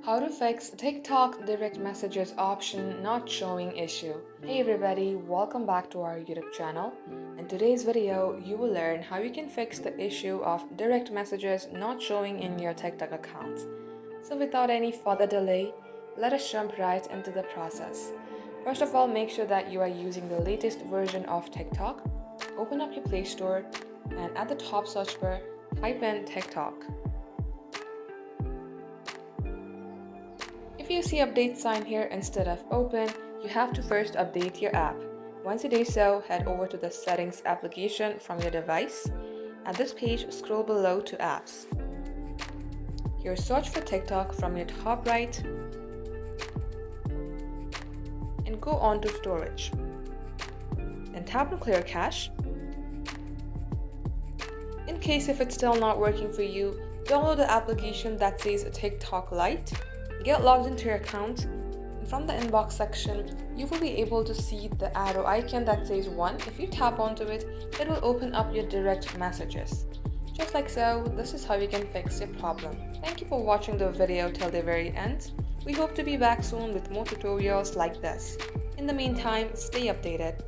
How to fix TikTok direct messages option not showing issue. Hey everybody, welcome back to our YouTube channel. In today's video, you will learn how you can fix the issue of direct messages not showing in your TikTok account. So without any further delay, let us jump right into the process. First of all, make sure that you are using the latest version of TikTok. Open up your Play Store and at the top search bar, type in TikTok. If you see update sign here instead of open, you have to first update your app. Once you do so, head over to the settings application from your device. At this page, scroll below to apps. Here search for TikTok from your top right and go on to storage. Then tap on clear cache. In case if it's still not working for you, download the application that says TikTok Lite. Get logged into your account, and from the inbox section, you will be able to see the arrow icon that says 1. If you tap onto it, it will open up your direct messages. Just like so, this is how you can fix your problem. Thank you for watching the video till the very end. We hope to be back soon with more tutorials like this. In the meantime, stay updated.